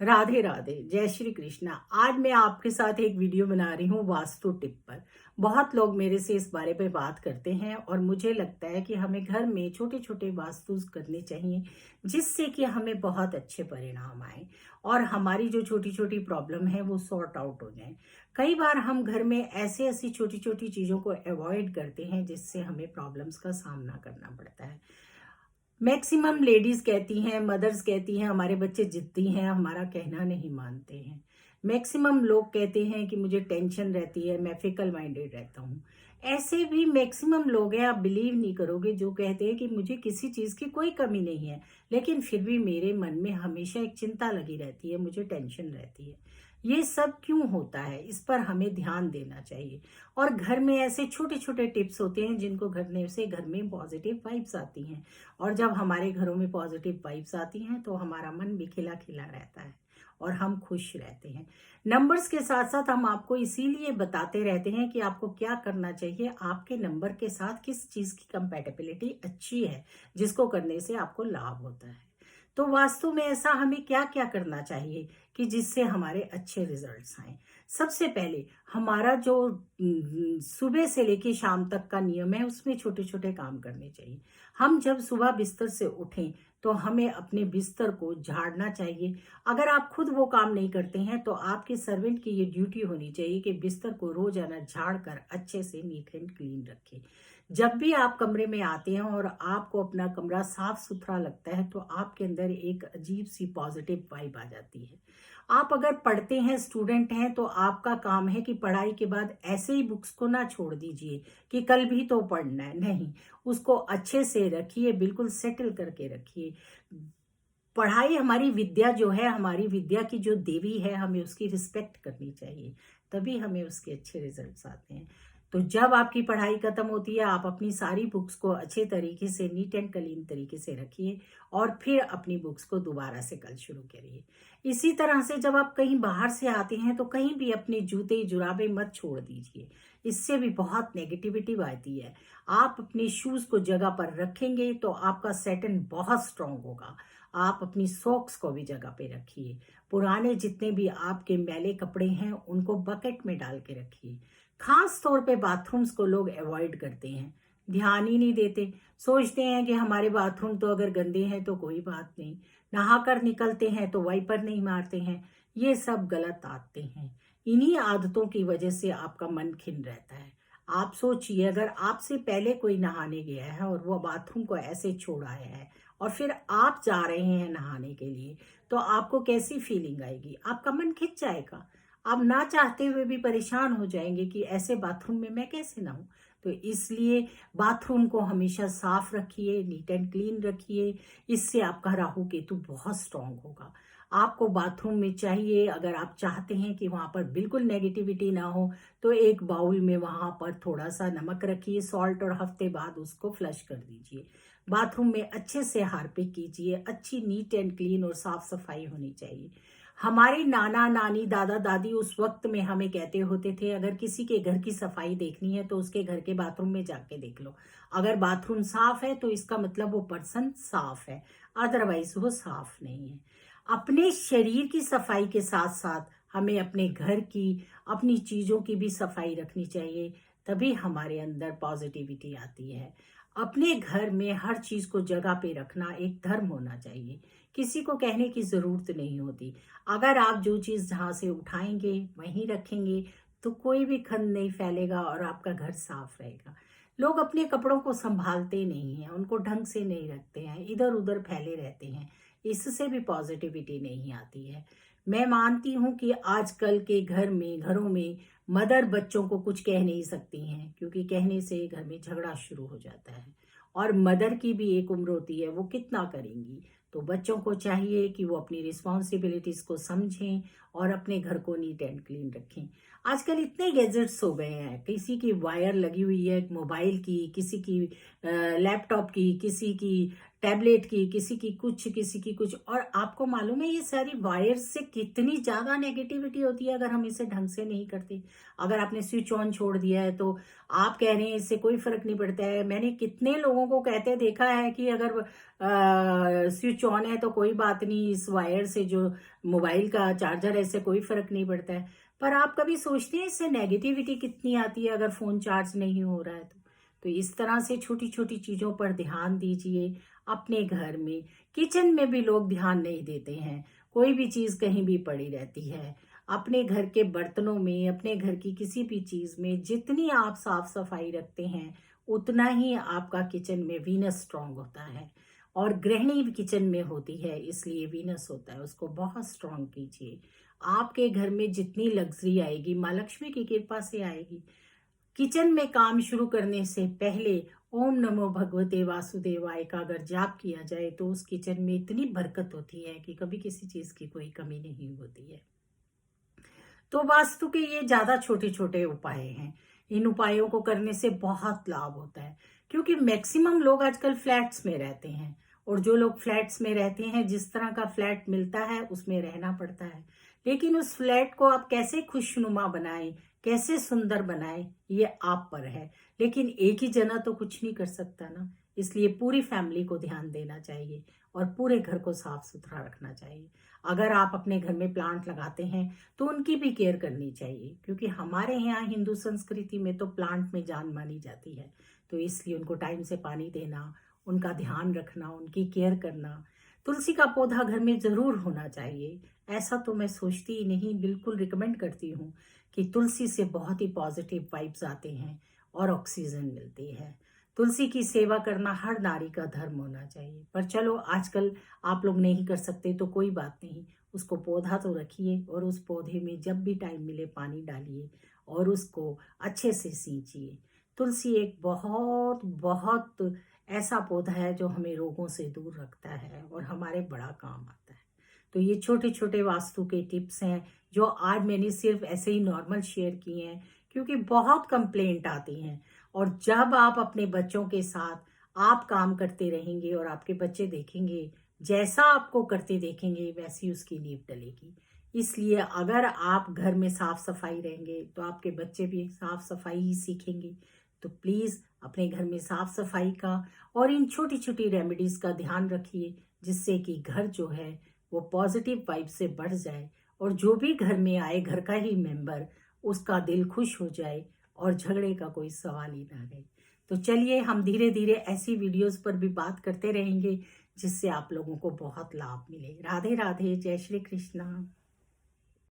राधे राधे, जय श्री कृष्णा। आज मैं आपके साथ एक वीडियो बना रही हूँ वास्तु टिप पर। बहुत लोग मेरे से इस बारे में बात करते हैं और मुझे लगता है कि हमें घर में छोटे छोटे वास्तु करने चाहिए, जिससे कि हमें बहुत अच्छे परिणाम आए और हमारी जो छोटी छोटी प्रॉब्लम है वो सॉर्ट आउट हो जाए। कई बार हम घर में ऐसी ऐसी छोटी छोटी चीज़ों को अवॉइड करते हैं जिससे हमें प्रॉब्लम्स का सामना करना पड़ता है। मैक्सिमम लेडीज कहती हैं, मदर्स कहती हैं हमारे बच्चे जिद्दी हैं, हमारा कहना नहीं मानते हैं। मैक्सिमम लोग कहते हैं कि मुझे टेंशन रहती है, मैं फिकल माइंडेड रहता हूँ। ऐसे भी मैक्सिमम लोग हैं, आप बिलीव नहीं करोगे, जो कहते हैं कि मुझे किसी चीज़ की कोई कमी नहीं है, लेकिन फिर भी मेरे मन में हमेशा एक चिंता लगी रहती है, मुझे टेंशन रहती है। ये सब क्यों होता है, इस पर हमें ध्यान देना चाहिए। और घर में ऐसे छोटे छोटे टिप्स होते हैं जिनको करने से घर में पॉजिटिव वाइब्स आती हैं। और जब हमारे घरों में पॉजिटिव वाइब्स आती हैं तो हमारा मन भी खिला खिला रहता है और हम खुश रहते हैं। नंबर्स के साथ साथ हम आपको इसीलिए बताते रहते हैं कि आपको क्या करना चाहिए, आपके नंबर के साथ किस चीज़ की कंपैटिबिलिटी अच्छी है, जिसको करने से आपको लाभ होता है। तो वास्तु में ऐसा हमें क्या क्या करना चाहिए कि जिससे हमारे अच्छे रिजल्ट्स आए। सबसे पहले हमारा जो सुबह से लेके शाम तक का नियम है, उसमें छोटे छोटे काम करने चाहिए। हम जब सुबह बिस्तर से उठें तो हमें अपने बिस्तर को झाड़ना चाहिए। अगर आप खुद वो काम नहीं करते हैं तो आपके सर्वेंट की ये ड्यूटी होनी चाहिए कि बिस्तर को रोजाना झाड़ कर अच्छे से नीट एंड क्लीन रखें। जब भी आप कमरे में आते हैं और आपको अपना कमरा साफ सुथरा लगता है तो आपके अंदर एक अजीब सी पॉजिटिव वाइब आ जाती है। आप अगर पढ़ते हैं, स्टूडेंट हैं, तो आपका काम है कि पढ़ाई के बाद ऐसे ही बुक्स को ना छोड़ दीजिए कि कल भी तो पढ़ना है, नहीं, उसको अच्छे से रखिए, बिल्कुल सेटल करके रखिए। पढ़ाई हमारी विद्या जो है, हमारी विद्या की जो देवी है, हमें उसकी रिस्पेक्ट करनी चाहिए, तभी हमें उसके अच्छे रिजल्ट्स आते हैं। तो जब आपकी पढ़ाई खत्म होती है, आप अपनी सारी बुक्स को अच्छे तरीके से नीट एंड क्लीन तरीके से रखिए और फिर अपनी बुक्स को दोबारा से कल शुरू करिए। इसी तरह से जब आप कहीं बाहर से आते हैं तो कहीं भी अपने जूते जुराबे मत छोड़ दीजिए, इससे भी बहुत नेगेटिविटी आती है। आप अपने शूज को जगह पर रखेंगे तो आपका सेटन बहुत स्ट्रांग होगा। आप अपनी सॉक्स को भी जगह पे रखिए। पुराने जितने भी आपके मैले कपड़े हैं उनको बकेट में डाल के रखिए। खास तौर पे बाथरूम्स को लोग अवॉइड करते हैं, ध्यान ही नहीं देते। सोचते हैं कि हमारे बाथरूम तो अगर गंदे हैं तो कोई बात नहीं, नहाकर निकलते हैं तो वाइपर नहीं मारते हैं। ये सब गलत आदतें हैं। इन्हीं आदतों की वजह से आपका मन खिन रहता है। आप सोचिए, अगर आपसे पहले कोई नहाने गया है और वो बाथरूम को ऐसे छोड़ आया है और फिर आप जा रहे हैं नहाने के लिए, तो आपको कैसी फीलिंग आएगी? आपका मन खिंच जाएगा। आप ना चाहते हुए भी परेशान हो जाएंगे कि ऐसे बाथरूम में मैं कैसे नहाऊं। तो इसलिए बाथरूम को हमेशा साफ रखिए, नीट एंड क्लीन रखिए। इससे आपका राहु केतु बहुत स्ट्रांग होगा। आपको बाथरूम में चाहिए, अगर आप चाहते हैं कि वहां पर बिल्कुल नेगेटिविटी ना हो, तो एक बाउल में वहां पर थोड़ा सा नमक रखिए, सॉल्ट, और हफ्ते बाद उसको फ्लश कर दीजिए। बाथरूम में अच्छे से हार्पिक कीजिए, अच्छी नीट एंड क्लीन और साफ सफाई होनी चाहिए। हमारे नाना नानी दादा दादी उस वक्त में हमें कहते होते थे, अगर किसी के घर की सफाई देखनी है तो उसके घर के बाथरूम में जाके देख लो। अगर बाथरूम साफ है तो इसका मतलब वो पर्सन साफ है, अदरवाइज वो साफ नहीं है। अपने शरीर की सफाई के साथ साथ हमें अपने घर की, अपनी चीजों की भी सफाई रखनी चाहिए, तभी हमारे अंदर पॉजिटिविटी आती है। अपने घर में हर चीज को जगह पे रखना एक धर्म होना चाहिए, किसी को कहने की जरूरत नहीं होती। अगर आप जो चीज जहां से उठाएंगे वहीं रखेंगे तो कोई भी खंड नहीं फैलेगा और आपका घर साफ रहेगा। लोग अपने कपड़ों को संभालते नहीं हैं, उनको ढंग से नहीं रखते हैं, इधर उधर फैले रहते हैं, इससे भी पॉजिटिविटी नहीं आती है। मैं मानती हूँ कि आजकल के घरों में मदर बच्चों को कुछ कह नहीं सकती हैं, क्योंकि कहने से घर में झगड़ा शुरू हो जाता है। और मदर की भी एक उम्र होती है, वो कितना करेंगी। तो बच्चों को चाहिए कि वो अपनी रिस्पॉन्सिबिलिटीज को समझें और अपने घर को नीट एंड क्लीन रखें। आजकल इतने गैजेट्स हो गए हैं, किसी की वायर लगी हुई है मोबाइल की, किसी की लैपटॉप की, किसी की टैबलेट की, किसी की कुछ। और आपको मालूम है ये सारी वायर्स से कितनी ज्यादा नेगेटिविटी होती है अगर हम इसे ढंग से नहीं करते। अगर आपने स्विच ऑन छोड़ दिया है तो आप कह रहे हैं इससे कोई फर्क नहीं पड़ता है। मैंने कितने लोगों को कहते देखा है कि अगर स्विच ऑन है तो कोई बात नहीं, इस वायर से जो मोबाइल का चार्जर है इससे कोई फर्क नहीं पड़ता है। पर आप कभी सोचते हैं इससे नेगेटिविटी कितनी आती है अगर फोन चार्ज नहीं हो रहा है तो इस तरह से छोटी छोटी चीजों पर ध्यान दीजिए। अपने घर में, किचन में भी लोग ध्यान नहीं देते हैं, कोई भी चीज कहीं भी पड़ी रहती है। अपने घर के बर्तनों में, अपने घर की किसी भी चीज में जितनी आप साफ सफाई रखते हैं उतना ही आपका किचन में वीनस स्ट्रांग होता है। और गृहिणी भी किचन में होती है इसलिए वीनस होता है, उसको बहुत स्ट्रांग कीजिए। आपके घर में जितनी लग्जरी आएगी माँ लक्ष्मी की कृपा से आएगी। किचन में काम शुरू करने से पहले ओम नमो भगवते वासुदेवाय का अगर जाप किया जाए तो उस किचन में इतनी बरकत होती है कि कभी किसी चीज की कोई कमी नहीं होती है। तो वास्तु के ये ज्यादा छोटे छोटे उपाय हैं। इन उपायों को करने से बहुत लाभ होता है, क्योंकि मैक्सिमम लोग आजकल फ्लैट्स में रहते हैं। और जो लोग फ्लैट्स में रहते हैं, जिस तरह का फ्लैट मिलता है उसमें रहना पड़ता है। लेकिन उस फ्लैट को आप कैसे खुशनुमा बनाएं, कैसे सुंदर बनाएं, ये आप पर है। लेकिन एक ही जना तो कुछ नहीं कर सकता ना, इसलिए पूरी फैमिली को ध्यान देना चाहिए और पूरे घर को साफ सुथरा रखना चाहिए। अगर आप अपने घर में प्लांट लगाते हैं तो उनकी भी केयर करनी चाहिए, क्योंकि हमारे यहाँ हिंदू संस्कृति में तो प्लांट में जान मानी जाती है। तो इसलिए उनको टाइम से पानी देना, उनका ध्यान रखना, उनकी केयर करना। तुलसी का पौधा घर में जरूर होना चाहिए। ऐसा तो मैं सोचती ही नहीं, बिल्कुल रिकमेंड करती हूँ कि तुलसी से बहुत ही पॉजिटिव वाइब्स आते हैं और ऑक्सीजन मिलती है। तुलसी की सेवा करना हर नारी का धर्म होना चाहिए। पर चलो आजकल आप लोग नहीं कर सकते तो कोई बात नहीं, उसको पौधा तो रखिए और उस पौधे में जब भी टाइम मिले पानी डालिए और उसको अच्छे से सींचिए। तुलसी एक बहुत बहुत ऐसा पौधा है जो हमें रोगों से दूर रखता है और हमारे बड़ा काम आता है। तो ये छोटे छोटे वास्तु के टिप्स हैं जो आज मैंने सिर्फ ऐसे ही नॉर्मल शेयर किए हैं, क्योंकि बहुत कंप्लेंट आती हैं। और जब आप अपने बच्चों के साथ आप काम करते रहेंगे और आपके बच्चे देखेंगे, जैसा आपको करते देखेंगे वैसी उसकी नींव डलेगी। इसलिए अगर आप घर में साफ सफाई रहेंगे तो आपके बच्चे भी साफ सफाई ही सीखेंगे। तो प्लीज अपने घर में साफ सफाई का और इन छोटी छोटी रेमेडीज का ध्यान रखिए, जिससे कि घर जो है वो पॉजिटिव वाइब से बढ़ जाए और जो भी घर में आए, घर का ही मेंबर, उसका दिल खुश हो जाए और झगड़े का कोई सवाल ही ना रहे। तो चलिए हम धीरे धीरे ऐसी वीडियोस पर भी बात करते रहेंगे जिससे आप लोगों को बहुत लाभ मिले। राधे राधे, जय श्री कृष्णा।